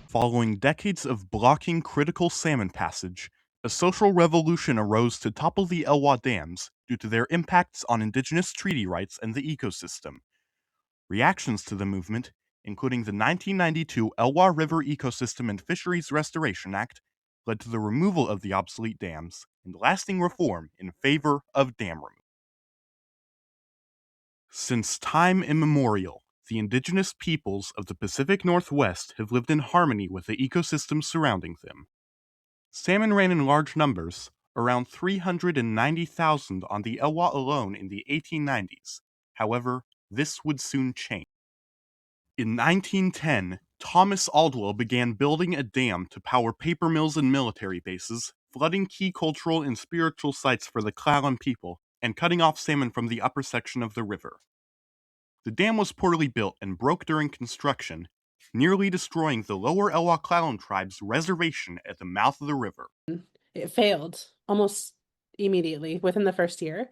Following decades of blocking critical salmon passage, a social revolution arose to topple the Elwha dams due to their impacts on indigenous treaty rights and the ecosystem. Reactions to the movement, including the 1992 Elwha River Ecosystem and Fisheries Restoration Act, led to the removal of the obsolete dams and lasting reform in favor of dam removal. Since time immemorial, the indigenous peoples of the Pacific Northwest have lived in harmony with the ecosystem surrounding them. Salmon ran in large numbers, around 390,000 on the Elwha alone in the 1890s. However, this would soon change. In 1910, Thomas Aldwell began building a dam to power paper mills and military bases, flooding key cultural and spiritual sites for the Clallam people, and cutting off salmon from the upper section of the river. The dam was poorly built and broke during construction, nearly destroying the lower Elwha Clallam tribe's reservation at the mouth of the river. It failed almost immediately within the first year,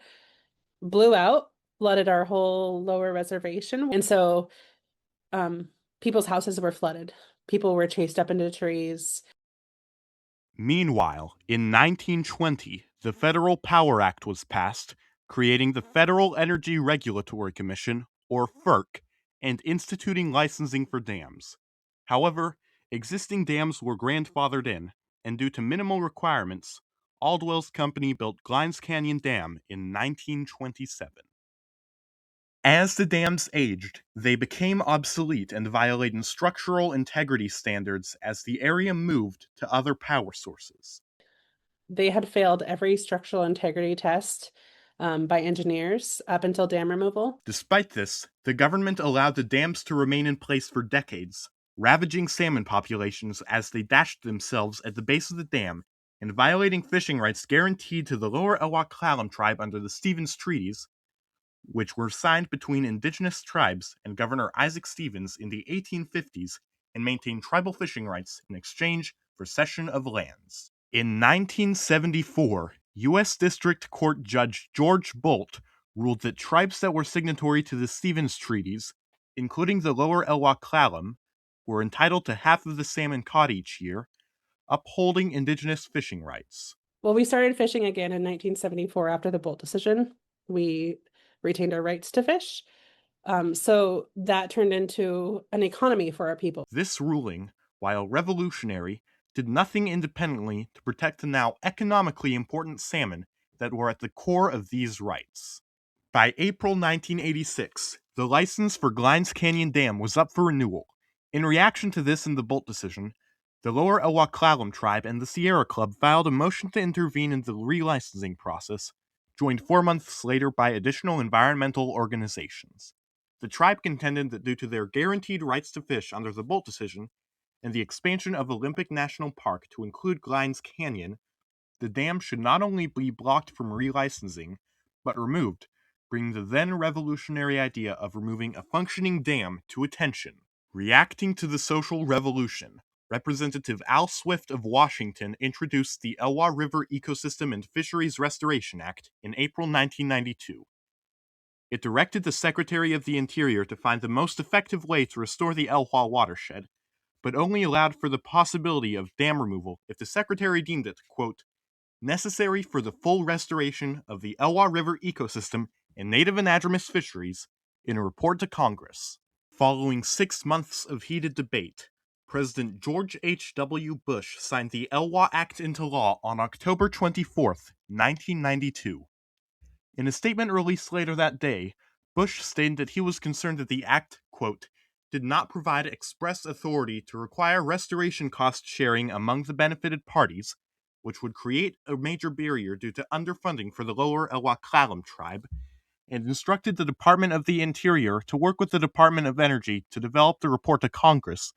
blew out, flooded our whole lower reservation. And so people's houses were flooded. People were chased up into trees. Meanwhile, in 1920, the Federal Power Act was passed, creating the Federal Energy Regulatory Commission, or FERC, and instituting licensing for dams. However, existing dams were grandfathered in, and due to minimal requirements, Aldwell's company built Glines Canyon Dam in 1927. As the dams aged, they became obsolete and violated structural integrity standards as the area moved to other power sources. They had failed every structural integrity test by engineers up until dam removal. Despite this, the government allowed the dams to remain in place for decades, ravaging salmon populations as they dashed themselves at the base of the dam and violating fishing rights guaranteed to the lower Elwha Clallam tribe under the Stevens Treaties, which were signed between indigenous tribes and Governor Isaac Stevens in the 1850s and maintained tribal fishing rights in exchange for cession of lands. In 1974, U.S. District Court Judge George Bolt ruled that tribes that were signatory to the Stevens Treaties, including the lower Elwha Clallam, were entitled to half of the salmon caught each year, upholding indigenous fishing rights. Well, we started fishing again in 1974 after the Bolt decision. We retained our rights to fish. So that turned into an economy for our people. This ruling, while revolutionary, did nothing independently to protect the now economically important salmon that were at the core of these rights. By April 1986, the license for Glines Canyon Dam was up for renewal. In reaction to this and the Bolt decision, the lower Elwha Clallam tribe and the Sierra Club filed a motion to intervene in the relicensing process, joined 4 months later by additional environmental organizations. The tribe contended that due to their guaranteed rights to fish under the Bolt decision, and the expansion of Olympic National Park to include Glines Canyon, the dam should not only be blocked from relicensing, but removed, bringing the then revolutionary idea of removing a functioning dam to attention. Reacting to the social revolution, Representative Al Swift of Washington introduced the Elwha River Ecosystem and Fisheries Restoration Act in April 1992. It directed the Secretary of the Interior to find the most effective way to restore the Elwha watershed, but only allowed for the possibility of dam removal if the Secretary deemed it, quote, necessary for the full restoration of the Elwha River ecosystem and native anadromous fisheries, in a report to Congress. Following 6 months of heated debate, President George H.W. Bush signed the Elwha Act into law on October 24, 1992. In a statement released later that day, Bush stated that he was concerned that the act, quote, did not provide express authority to require restoration cost sharing among the benefited parties, which would create a major barrier due to underfunding for the lower Elwha Clallam tribe, and instructed the Department of the Interior to work with the Department of Energy to develop the report to Congress,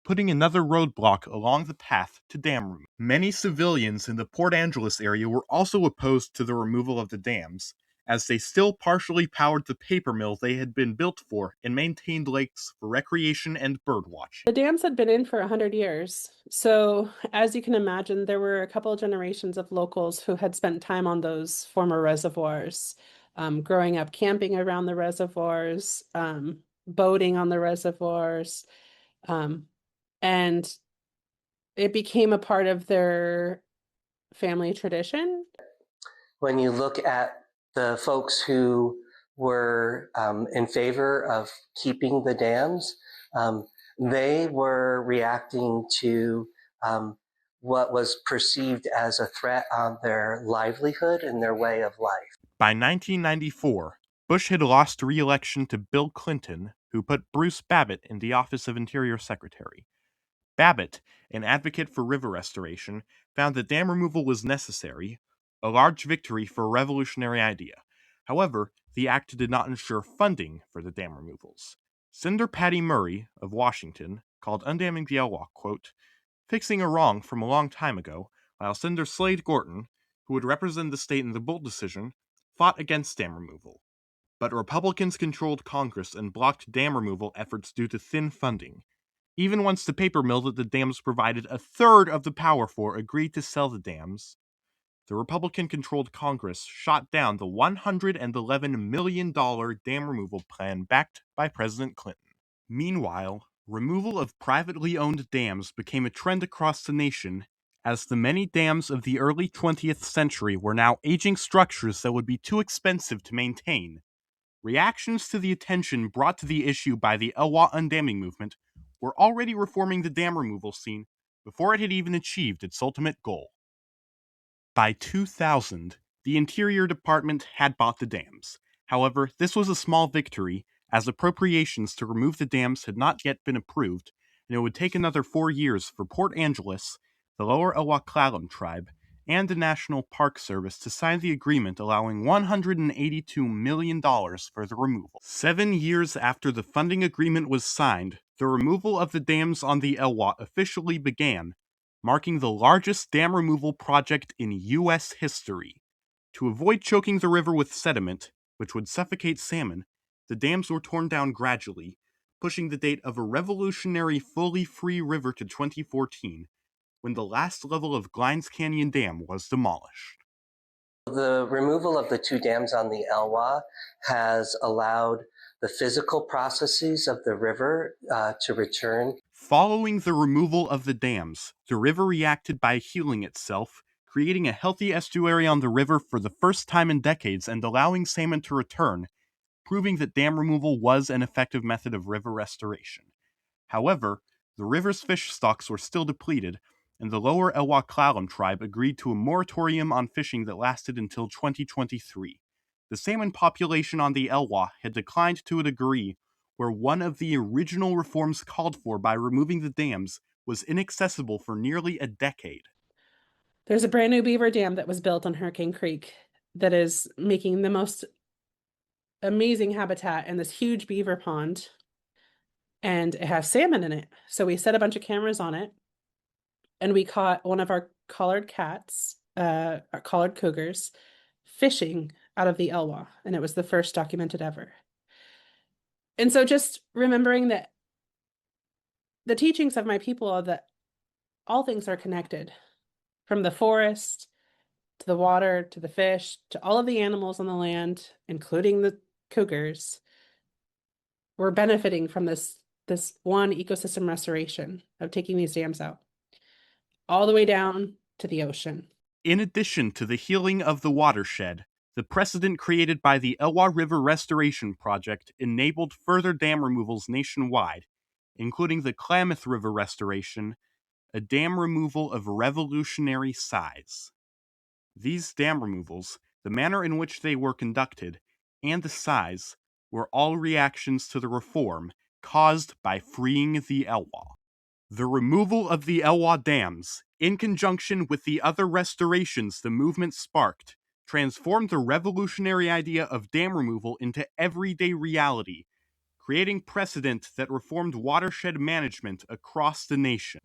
putting another roadblock along the path to dam removal. Many civilians in the Port Angeles area were also opposed to the removal of the dams, as they still partially powered the paper mill they had been built for and maintained lakes for recreation and birdwatching. The dams had been in for 100 years. So, as you can imagine, there were a couple of generations of locals who had spent time on those former reservoirs, growing up camping around the reservoirs, boating on the reservoirs. And it became a part of their family tradition. When you look at the folks who were in favor of keeping the dams, um, they were reacting to what was perceived as a threat on their livelihood and their way of life. By 1994, Bush had lost re-election to Bill Clinton, who put Bruce Babbitt in the office of Interior Secretary. Babbitt, an advocate for river restoration, found that dam removal was necessary, a large victory for a revolutionary idea. However, the act did not ensure funding for the dam removals. Senator Patty Murray of Washington called undamming the Elwha, quote, fixing a wrong from a long time ago, while Senator Slade Gorton, who would represent the state in the Bull decision, fought against dam removal. But Republicans controlled Congress and blocked dam removal efforts due to thin funding. Even once the paper mill that the dams provided a third of the power for agreed to sell the dams, the Republican-controlled Congress shot down the $111 million dam removal plan backed by President Clinton. Meanwhile, removal of privately owned dams became a trend across the nation, as the many dams of the early 20th century were now aging structures that would be too expensive to maintain. Reactions to the attention brought to the issue by the Elwha undamming movement were already reforming the dam removal scene before it had even achieved its ultimate goal. By 2000, the Interior Department had bought the dams. However, this was a small victory, as appropriations to remove the dams had not yet been approved, and it would take another 4 years for Port Angeles, the Lower Elwha tribe, and the National Park Service to sign the agreement allowing $182 million for the removal. 7 years after the funding agreement was signed, the removal of the dams on the Elwha officially began, marking the largest dam removal project in U.S. history. To avoid choking the river with sediment, which would suffocate salmon, the dams were torn down gradually, pushing the date of a revolutionary fully free river to 2014, when the last level of Glines Canyon Dam was demolished. The removal of the two dams on the Elwha has allowed the physical processes of the river to return. Following the removal of the dams, the river reacted by healing itself, creating a healthy estuary on the river for the first time in decades and allowing salmon to return, proving that dam removal was an effective method of river restoration. However, the river's fish stocks were still depleted, and the Lower Elwha tribe agreed to a moratorium on fishing that lasted until 2023. The salmon population on the Elwha had declined to a degree where one of the original reforms called for by removing the dams was inaccessible for nearly a decade. There's a brand new beaver dam that was built on Hurricane Creek that is making the most amazing habitat in this huge beaver pond, and it has salmon in it. So we set a bunch of cameras on it, and we caught one of our collared cats, our collared cougars, fishing out of the Elwha, and it was the first documented ever. And so just remembering that the teachings of my people are that all things are connected, from the forest to the water to the fish to all of the animals on the land, including the cougars. We're benefiting from this one ecosystem restoration of taking these dams out all the way down to the ocean. In addition to the healing of the watershed, the precedent created by the Elwha River Restoration Project enabled further dam removals nationwide, including the Klamath River Restoration, a dam removal of revolutionary size. These dam removals, the manner in which they were conducted, and the size, were all reactions to the reform caused by freeing the Elwha. The removal of the Elwha dams, in conjunction with the other restorations the movement sparked, transformed the revolutionary idea of dam removal into everyday reality, creating precedent that reformed watershed management across the nation.